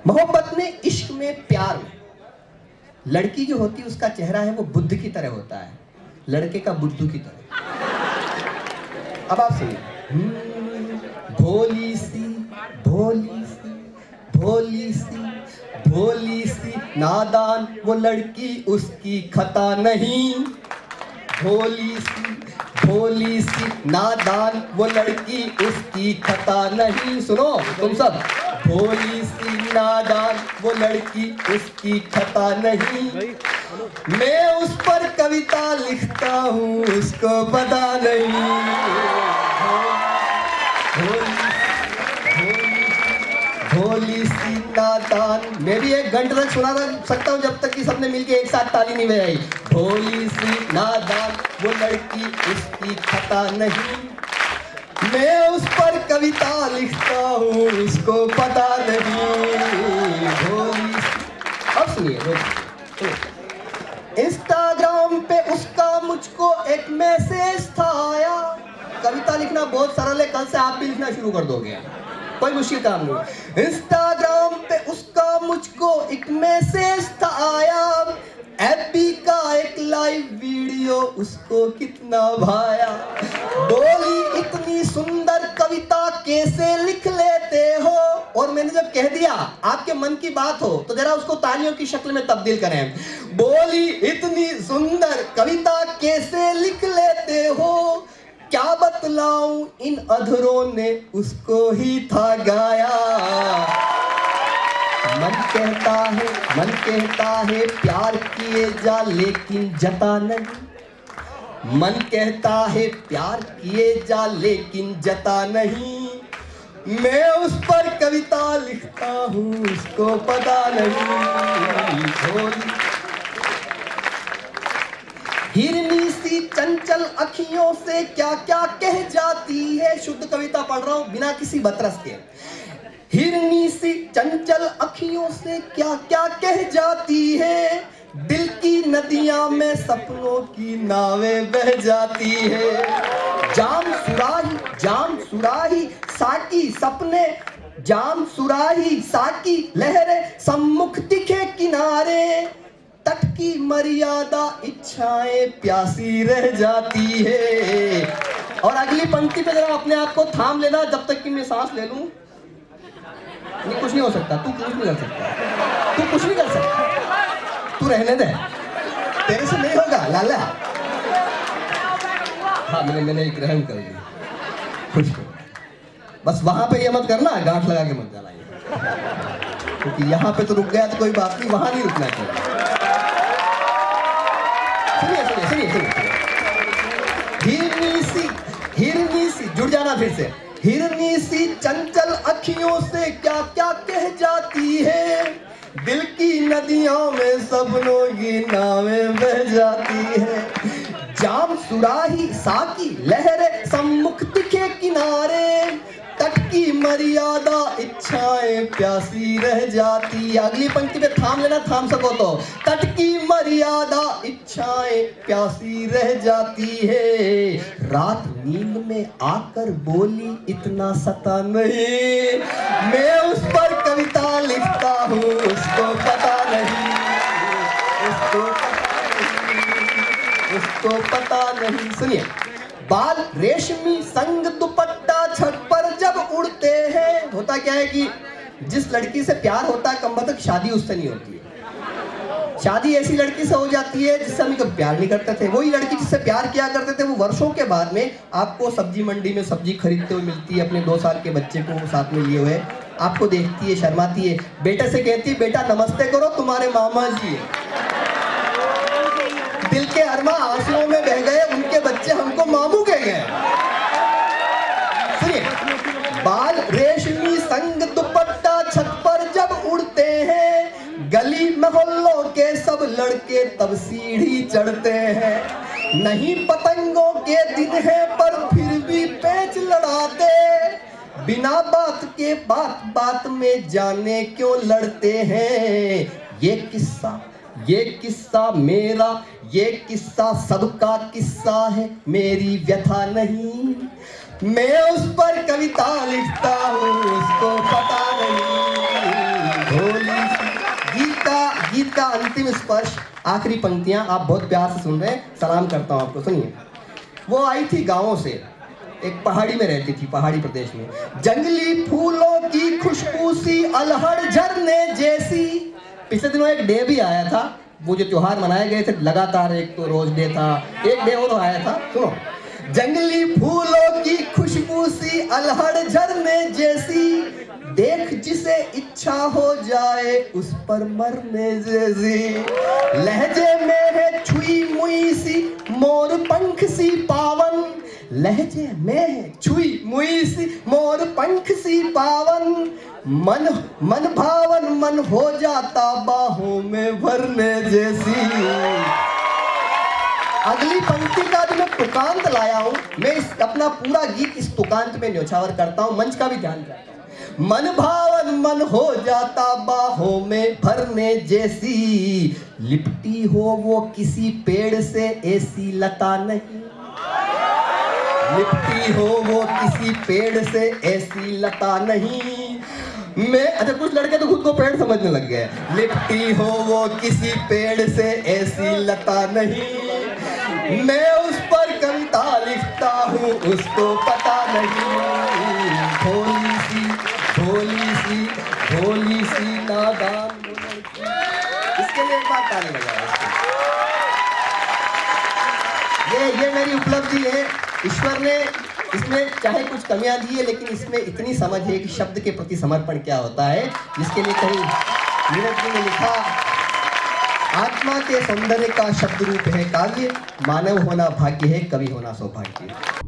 मोहब्बत में, इश्क में, प्यार में लड़की जो होती है उसका चेहरा है वो बुद्ध की तरह होता है, लड़के का बुद्धू की तरह। अब आप सुनिए। भोली सी भोली सी भोली सी भोली सी नादान वो लड़की उसकी खता नहीं। भोली सी नादान वो लड़की उसकी खता नहीं। सुनो तुम सब, भोली सी नादान वो लड़की उसकी खता नहीं। मैं उस पर कविता लिखता हूँ उसको पता नहीं। भोली सी नादान। मैं भी 1 घंटे तक सुना सकता हूँ जब तक कि सबने मिलके एक साथ ताली नहीं बजाई। भोली सी नादान वो लड़की उसकी खता नहीं। मैं उस पर कविता लिखता हूँ उसको पता नहीं। भोली। अब सुनिए, इंस्टाग्राम पे उसका मुझको एक मैसेज था आया। कविता लिखना बहुत सरल है, कल से आप भी लिखना शुरू कर दोगे, कोई मुश्किल काम नहीं। इंस्टाग्राम पे उसका मुझको एक मैसेज था आया। एफबी का एक लाइव वीडियो उसको कितना भाया। बोली इतनी सुंदर कविता कैसे लिख लेते हो। और मैंने जब कह दिया आपके मन की बात हो तो जरा उसको तालियों की शक्ल में तब्दील करें। बोली इतनी सुंदर कविता कैसे लिख लेते हो। क्या बतलाऊं इन अधरों ने उसको ही था गाया। मन कहता है प्यार किए जा लेकिन जता नहीं। मन कहता है प्यार किए जा लेकिन जता नहीं। मैं उस पर कविता लिखता हूँ उसको पता नहीं। हिरनी सी चंचल अखियों से क्या क्या कह जाती है। शुद्ध कविता पढ़ रहा हूं बिना किसी बतरस के। हिरनी सी चंचल अखियों से क्या क्या कह जाती है। दिल की नदियां में सपनों की नावें बह जाती है। जाम सुराही साकी सपने, जाम सुराही साकी लहरें सम्मुख दिखे किनारे। तट की मर्यादा इच्छाएं प्यासी रह जाती है। और अगली पंक्ति पे जरा अपने आप को थाम लेना जब तक कि मैं सांस ले लूं। नहीं, कुछ नहीं हो सकता, तू कुछ नहीं कर सकता, तू कुछ नहीं कर सकता, तू रहने दे, तेरे से नहीं होगा लाला। हाँ मैंने एक ग्रहण कर लिया, खुश हो। बस वहां पे ये मत करना, गांठ लगा के मत जाना, क्योंकि यहाँ पे तो रुक गया तो कोई बात नहीं, वहां नहीं रुकना चाहिए। सुनिए हिरनी सी जुड़ जाना फिर से। हिरनी सी चंचल अखियों से क्या क्या कह जाती है। दिल की नदियों में सपनों की नावें बह जाती है। जाम सुराही साकी लहरें सम्मुख दिखे किनारे। तट की मर्यादा इच्छाएं प्यासी रह जाती। अगली पंक्ति पे थाम लेना, थाम सको तो। तट की मर्यादा इच्छाएं प्यासी रह जाती है। रात नींद में आकर बोली इतना सता नहीं। मैं उस पर कविता लिखता हूँ उसको पता नहीं, उसको पता नहीं। सुनिए, बाल रेशमी संग दुपट्टा छत पर जब उड़ते हैं। होता क्या है कि जिस लड़की से प्यार होता है कम तक शादी उससे नहीं होती है। शादी ऐसी लड़की से हो जाती है जिससे हम कभी प्यार नहीं करते थे। वही लड़की जिससे प्यार किया करते थे वो वर्षों के बाद में आपको सब्जी मंडी में सब्जी खरीदते हुए मिलती है, अपने 2 साल के बच्चे को साथ में लिए हुए, आपको देखती है, शर्माती है, बेटे से कहती है बेटा नमस्ते करो तुम्हारे मामा जी है। दिल के अरमा आंसुओं में बह गए, उनके बच्चे हमको मामू कह गए। सुनिए, बाल रेशमी संग दुपट्टा छत पर जब उड़ते हैं। गली मोहल्लों के सब लड़के तब सीढ़ी चढ़ते हैं। नहीं पतंगों के दिन है पर फिर भी पेच लड़ाते। बिना बात के बात में जाने क्यों लड़ते हैं। ये किस्सा मेरा, ये किस्सा सबका किस्सा है, मेरी व्यथा नहीं। मैं उस पर कविता लिखता हूँ उसको पता नहीं। का अंतिम स्पर्श, आखिरी पंक्तियां आप बहुत प्यार से सुन रहे हैं, सलाम करता हूं आपको, सुनिए। वो आई थी गांवों से, एक पहाड़ी में रहती थी, पहाड़ी प्रदेश में। जंगली फूलों की खुशबू सी, अल्हड़ झरने जैसी। पिछले दिनों एक डे भी आया था, वो जो त्योहार मनाए गए थे लगातार, एक तो रोज डे था, एक डे और आया था, सुनो। जंगली फूलों की खुशबू सी, अल्हड़ झरने जैसी, देख जिसे इच्छा हो जाए उस पर मरने जैसी। लहजे में है छुई मुई सी, मोर पंख सी पावन। लहजे में है छुई मुई सी, मोर पंख सी पावन। मन भावन मन हो जाता बाहों में भरने जैसी। अगली पंक्ति का जो मैं तुकांत लाया हूं, मैं अपना पूरा गीत इस तुकांत में न्योछावर करता हूं, मंच का भी ध्यान करता हूं। मन भावन मन हो जाता बाहों में भरने जैसी, लिपटी हो वो किसी पेड़ से ऐसी लता नहीं। लिपटी हो वो किसी पेड़ से ऐसी लता नहीं। मैं अच्छा, कुछ लड़के तो खुद को पेड़ समझने लग गए। लिपटी हो वो किसी पेड़ से ऐसी लता नहीं, मैं उस पर कविता लिखता हूँ उसको पता नहीं। भोली सी भोली सी भोली सी नादान। इसके लिए एक बात ताली बजाओ। ये मेरी उपलब्धि है, ईश्वर ने इसमें चाहे कुछ कमियां दी है, लेकिन इसमें इतनी समझ है कि शब्द के प्रति समर्पण क्या होता है, जिसके लिए कहीं नीरज जी ने लिखा, आत्मा के सौंदर्य का शब्द रूप है काव्य, मानव होना भाग्य है, कवि होना सौभाग्य।